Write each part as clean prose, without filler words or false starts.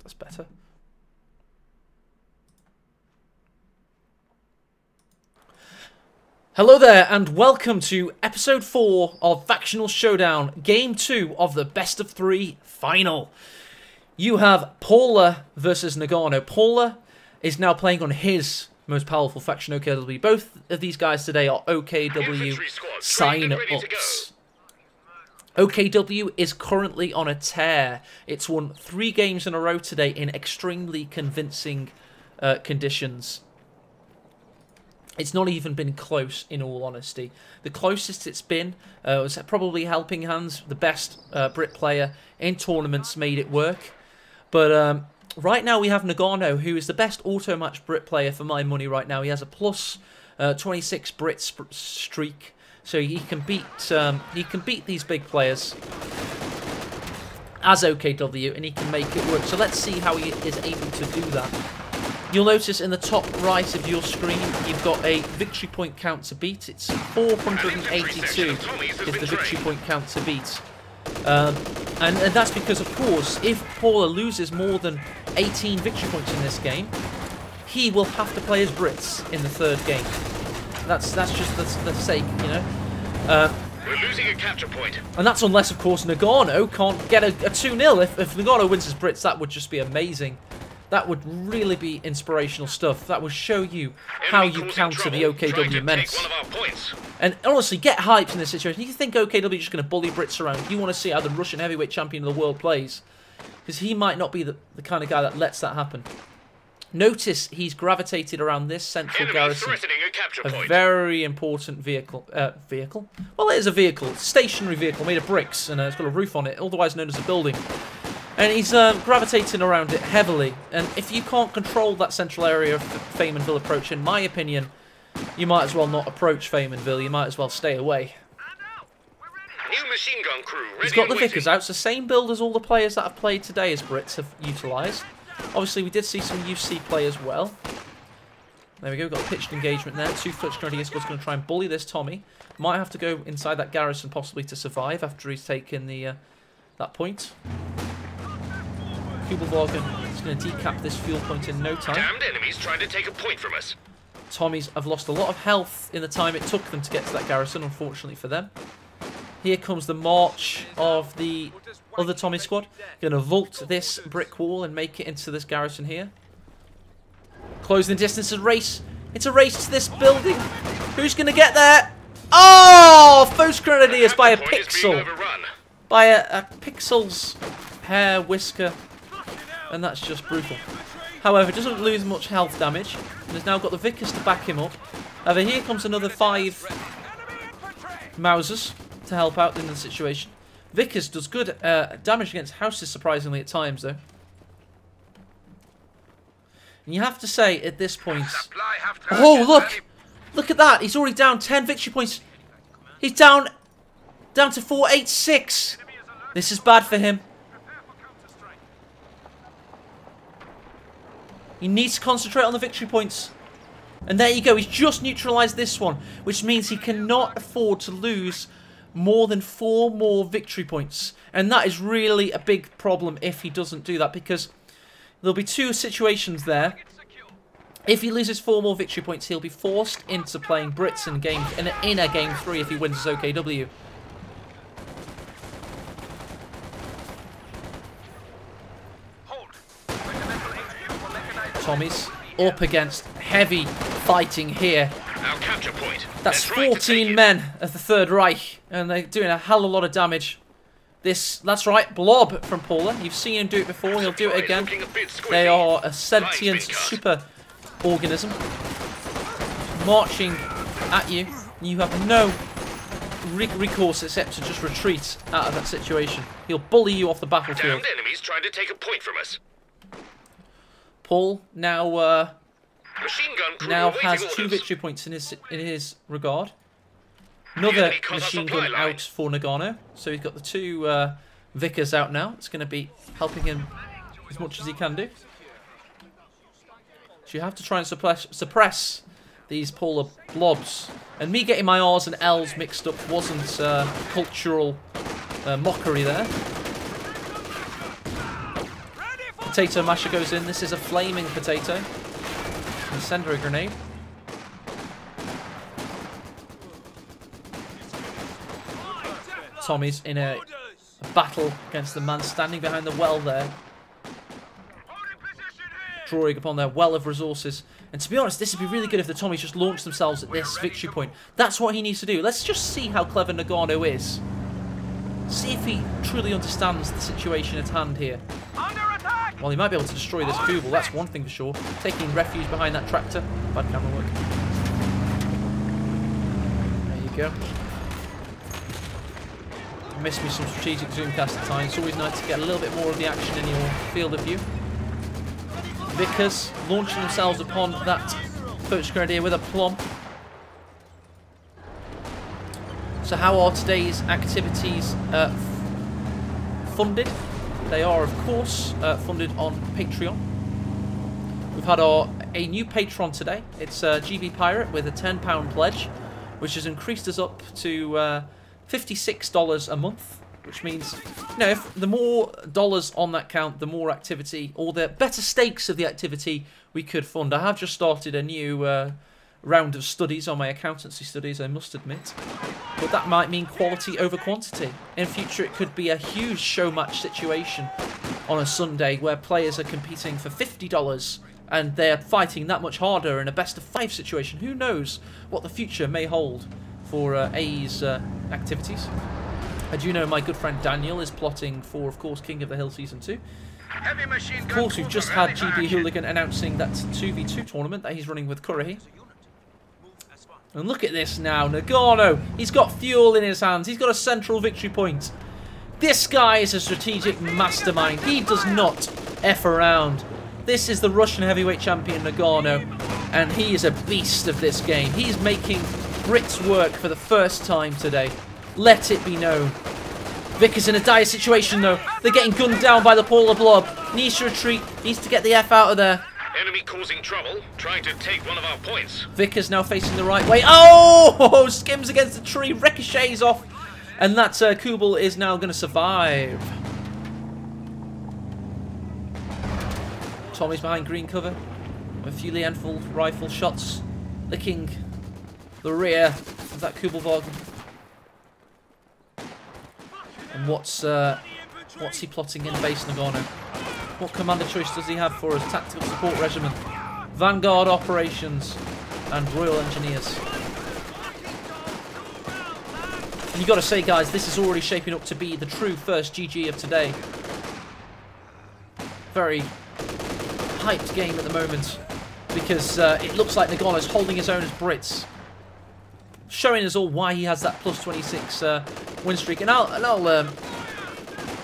That's better. Hello there, and welcome to episode 4 of Factional Showdown, game 2 of the best of 3 final. You have Paula versus Nagano. Paula is now playing on his most powerful faction, OKW. Both of these guys today are OKW sign-ups. OKW is currently on a tear. It's won 3 games in a row today in extremely convincing conditions. It's not even been close, in all honesty. The closest it's been was probably Helping Hands, the best Brit player in tournaments, made it work. But right now we have Nagano, who is the best auto-match Brit player for my money right now. He has a plus 26 Brit streak, so he can beat these big players as OKW, and he can make it work. So let's see how he is able to do that. You'll notice in the top right of your screen, you've got a victory point count to beat. It's 482 is the victory point count to beat. And that's because, of course, if Paula loses more than 18 victory points in this game, he will have to play as Brits in the 3rd game. That's just the sake, you know. We're losing a capture point. And that's unless, of course, Nagano can't get a 2-0. If Nagano wins as Brits, that would just be amazing. That would really be inspirational stuff. That would show you how you counter the OKW menace. And honestly, get hyped in this situation. You think OKW is just going to bully Brits around. You want to see how the Russian heavyweight champion of the world plays. Because he might not be the kind of guy that lets that happen. Notice he's gravitated around this central garrison. A very important vehicle. Well, it is a vehicle. It's a stationary vehicle made of bricks. And it's got a roof on it, otherwise known as a building. And he's gravitating around it heavily. And if you can't control that central area of Faymanville approach, in my opinion, you might as well not approach Faymanville. You might as well stay away. New machine gun crew ready. He's got the Vickers out. It's the same build as all the players that have played today as Brits have utilised. Obviously, we did see some UC play as well. There we go. We've got a pitched engagement there. 2 Flux Grenadier Squad's going to try and bully this Tommy. Might have to go inside that garrison possibly to survive after he's taken the that point. Kubelwagen is going to decap this fuel point in no time. Damned enemies trying to take a point from us. Tommies have lost a lot of health in the time it took them to get to that garrison, unfortunately for them. Here comes the march of the other Tommy squad. Going to vault this brick wall and make it into this garrison here. Closing the distance, a race. It's a race to this building. Who's going to get there? Oh! First Grenadiers by a pixel. By a pixel's hair whisker. And that's just brutal. However, doesn't lose much health damage. And has now got the Vickers to back him up. However, here comes another 5 Mausers to help out in the situation. Vickers does good damage against houses, surprisingly, at times, though. And you have to say, at this point... Oh, look! Look at that! He's already down 10 victory points. He's down to 486. This is bad for him. He needs to concentrate on the victory points. And there you go. He's just neutralised this one. Which means he cannot afford to lose more than 4 more victory points. And that is really a big problem if he doesn't do that. Because there'll be 2 situations there. If he loses 4 more victory points, he'll be forced into playing Brits in a game 3 if he wins his OKW. Tommies up against heavy fighting here. Our capture point. That's 14 men of the Third Reich, and they're doing a hell of a lot of damage. That's right, Blob from Paula. You've seen him do it before, he'll do it again. They are a sentient super organism marching at you. You have no recourse except to just retreat out of that situation. He'll bully you off the battlefield. Damned enemies trying to take a point from us. Paul now has 2 orders. victory points in his regard. Another machine gun out for Nagano. So he's got the 2 Vickers out now. It's going to be helping him as much as he can do. So you have to try and suppress these polar blobs. And me getting my R's and L's mixed up wasn't cultural mockery there. Potato masher goes in. This is a flaming potato. Incendiary grenade. Tommy's in a battle against the man standing behind the well there. Drawing upon their well of resources. And to be honest, this would be really good if the Tommies just launched themselves at this victory point. That's what he needs to do. Let's just see how clever Nagano is. See if he truly understands the situation at hand here. Well, he might be able to destroy this Kubel, that's one thing for sure. Taking refuge behind that tractor. Bad camera work. There you go. Miss me some strategic zoomcast at times. It's always nice to get a little bit more of the action in your field of view. Vickers launching themselves upon that Poacher Grenadier with a plum. So how are today's activities funded? They are, of course, funded on Patreon. We've had a new patron today. It's GB Pirate with a £10 pledge, which has increased us up to $56 a month, which means, you know, if the more dollars on that count, the more activity, or the better stakes of the activity we could fund. I have just started a new round of studies on my accountancy studies, I must admit. But that might mean quality over quantity. In future, it could be a huge show match situation on a Sunday where players are competing for $50 and they're fighting that much harder in a best-of-5 situation. Who knows what the future may hold for AE's activities. I do know my good friend Daniel is plotting for, of course, King of the Hill Season 2. Of course, we've just had GB Hooligan announcing that 2v2 tournament that he's running with Currahy. And look at this now, Nagano. He's got fuel in his hands. He's got a central victory point. This guy is a strategic mastermind. He does not F around. This is the Russian heavyweight champion, Nagano. And he is a beast of this game. He's making Brits work for the first time today. Let it be known. Vickers in a dire situation, though. They're getting gunned down by the Polar Blob. Needs to retreat. Needs to get the F out of there. Enemy causing trouble, trying to take one of our points. Vickers now facing the right way. Oh! Skims against the tree, ricochets off. And that Kubel is now going to survive. Tommy's behind green cover. A few Lienfeld rifle shots. Licking the rear of that Kubelwagen. And what's he plotting in base, Nagano? What commander choice does he have for us? Tactical Support Regiment, Vanguard Operations, and Royal Engineers. And you got to say, guys, this is already shaping up to be the true first GG of today. Very hyped game at the moment because it looks like Nagano's holding his own as Brits, showing us all why he has that plus 26 win streak. And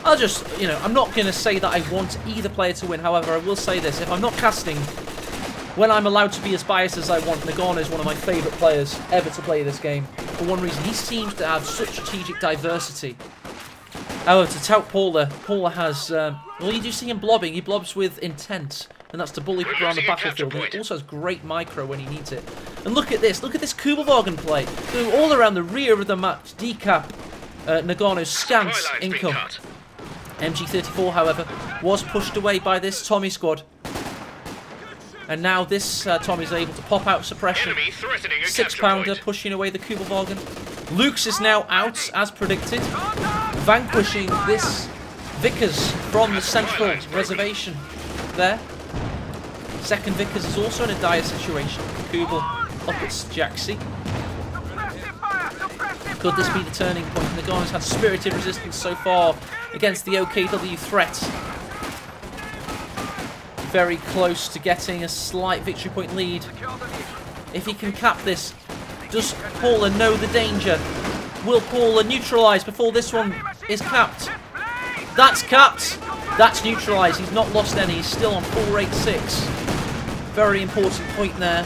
I'll just, you know, I'm not going to say that I want either player to win. However, I will say this. If I'm not casting, when I'm allowed to be as biased as I want, Nagano is one of my favourite players ever to play this game. For one reason, he seems to have such strategic diversity. However, to tout Paula has, well, you do see him blobbing. He blobs with intent, and that's to bully people around the battlefield. And he also has great micro when he needs it. And look at this Kubelwagen play. Going all around the rear of the match, decap Nagano's scant income. MG34, however, was pushed away by this Tommy squad. And now this Tommy's able to pop out suppression. 6-pounder pushing away the Kubelwagen. Luke's is now out, as predicted. Vanquishing this Vickers from the central reservation there. Second Vickers is also in a dire situation. Kubel up at Jaxi. Could this be the turning point? Nagano's had spirited resistance so far against the OKW threat. Very close to getting a slight victory point lead. If he can cap this, does Paula know the danger? Will Paula neutralise before this one is capped? That's capped. That's neutralised. He's not lost any. He's still on 486. Very important point there.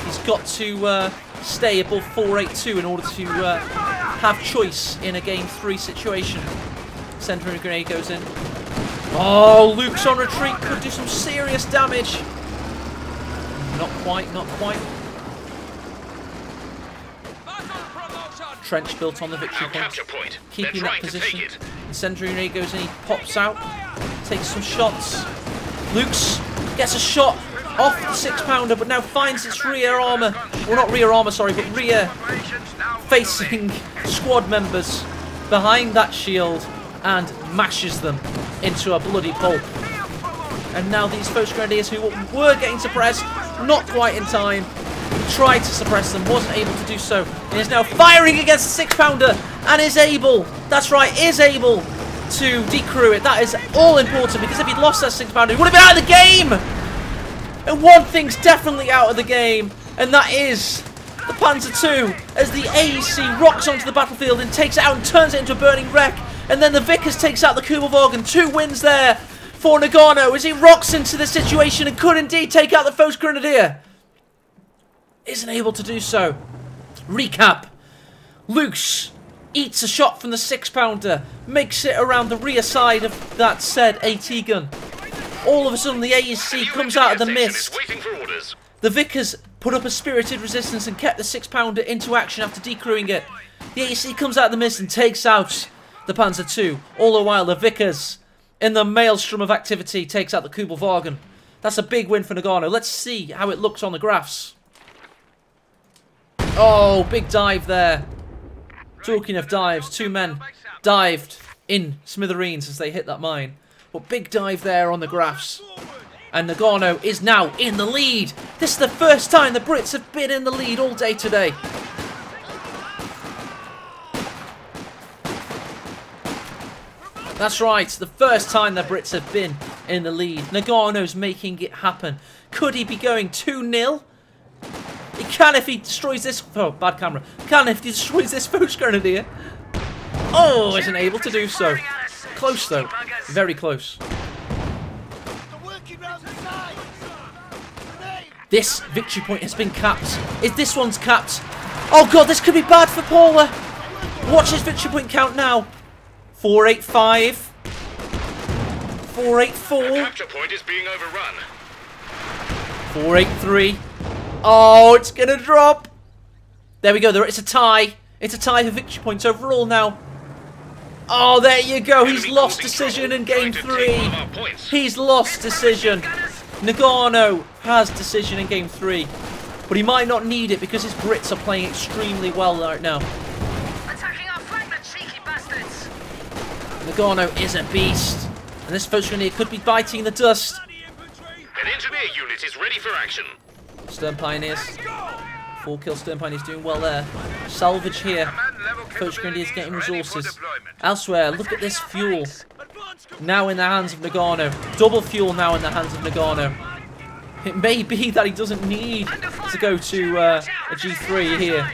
He's got to stay above 482 in order to have choice in a game 3 situation. Centering grenade goes in. Oh, Luke's on retreat. Could do some serious damage. Not quite, not quite. Trench built on the victory point. Keeping that position. Centering grenade goes in. He pops out. Takes some shots. Luke's gets a shot off the 6-pounder, but now finds its rear armour. Well, not rear armour, sorry, but rear facing squad members behind that shield and mashes them into a bloody pulp. And now these Foes Grenadiers, who were getting suppressed, not quite in time, tried to suppress them, wasn't able to do so, and is now firing against the 6-pounder and is able, that's right, is able to decrew it. That is all important, because if he'd lost that 6-pounder, he would have been out of the game! And one thing's definitely out of the game, and that is the Panzer II, as the AEC rocks onto the battlefield and takes it out and turns it into a burning wreck. And then the Vickers takes out the Kubelwagen. 2 wins there for Nagano as he rocks into the situation and could indeed take out the Foes Grenadier. Isn't able to do so. Recap. Luce eats a shot from the 6-pounder, makes it around the rear side of that said AT gun. All of a sudden the AEC comes out of the mist. The Vickers put up a spirited resistance and kept the 6-pounder into action after decrewing it. The AEC comes out of the mist and takes out the Panzer II. All the while the Vickers, in the maelstrom of activity, takes out the Kubelwagen. That's a big win for Nagano. Let's see how it looks on the graphs. Oh, big dive there. Talking of dives, 2 men dived in smithereens as they hit that mine. But big dive there on the graphs. And Nagano is now in the lead. This is the first time the Brits have been in the lead all day today. That's right, the first time the Brits have been in the lead. Nagano's making it happen. Could he be going 2-0? He can if he destroys this... Oh, bad camera. Can if he destroys this Foes Grenadier. Oh, isn't able to do so. Close though. Very close. This victory point has been capped. This one's capped. Oh god, this could be bad for Paula. Watch his victory point count now. 485. 484. The capture point is being overrun. 483. Oh, it's gonna drop. There we go. It's a tie. It's a tie for victory points overall now. Oh, there you go. He's lost decision in game 3. He's lost decision. Nagano has decision in game 3. But he might not need it because his Brits are playing extremely well right now. Attacking our flank, the cheeky bastards. Nagano is a beast. And this Foes Grenadier could be biting the dust. An engineer unit is ready for action. Stern Pioneers. 4-kill Stern Pioneers doing well there. Salvage here. Foes Grenadiers getting resources. Elsewhere, look at this fuel. Now in the hands of Nagano. Double fuel now in the hands of Nagano. It may be that he doesn't need to go to a G3 here.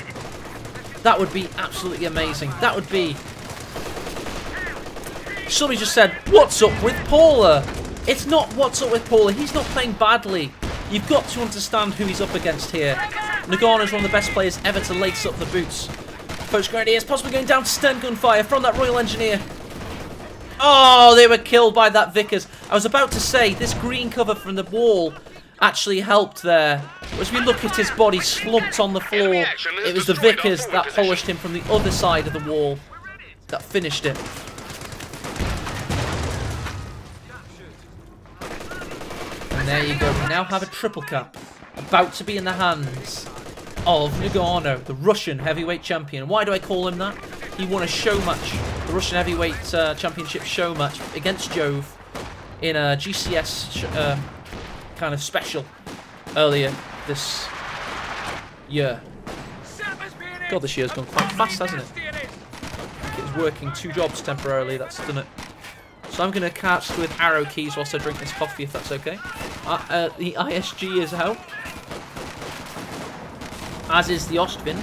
That would be absolutely amazing. That would be... Somebody just said, what's up with Paula? It's not what's up with Paula. He's not playing badly. You've got to understand who he's up against here. Nagano's one of the best players ever to lace up the boots. Foes Grenadiers possibly going down to stern gunfire from that Royal Engineer. Oh, they were killed by that Vickers. I was about to say, this green cover from the wall actually helped there. As we look at his body slumped on the floor, it was the Vickers that polished him from the other side of the wall that finished it. And there you go, we now have a triple cap about to be in the hands of Nagano, the Russian heavyweight champion. Why do I call him that? He won a show match, the Russian heavyweight championship show match against Jove in a GCS kind of special earlier this year. God, this year's gone quite fast, hasn't it? I think it was working 2 jobs temporarily, that's done it. So I'm going to cast with arrow keys whilst I drink this coffee, if that's okay. The ISG is out. As is the Ostwind.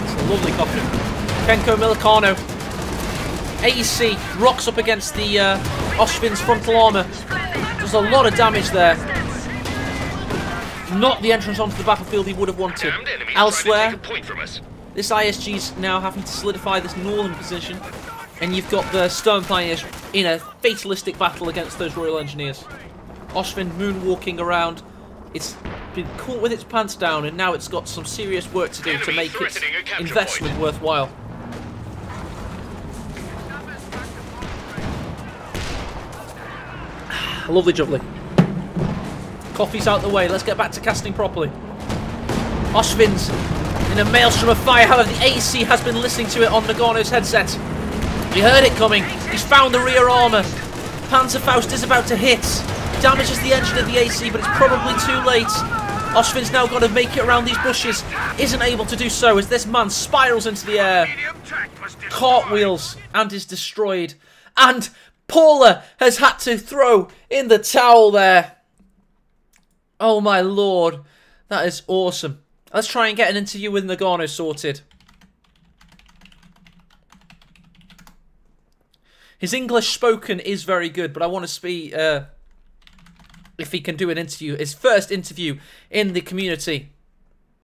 It's a lovely coffee. Kenko Milicano. AEC rocks up against the Ostwind's frontal armour. Does a lot of damage there. Not the entrance onto the battlefield he would have wanted. Elsewhere, this ISG's now having to solidify this northern position. And you've got the Stern Pioneers in a fatalistic battle against those Royal Engineers. Ostwind moonwalking around. It's been caught with its pants down, and now it's got some serious work to do to make its investment worthwhile. Lovely jubbly. Coffee's out the way. Let's get back to casting properly. Osvin's in a maelstrom of fire. However, the AC has been listening to it on Nagano's headset. He heard it coming. He's found the rear armour. Panzerfaust is about to hit. Damages the engine of the AC, but it's probably too late. Osvin's now got to make it around these bushes. Isn't able to do so as this man spirals into the air. Cartwheels and is destroyed. And Paula has had to throw in the towel there. Oh my lord. That is awesome. Let's try and get an interview with Nagano sorted. His English spoken is very good, but I want to see if he can do an interview. His first interview in the community.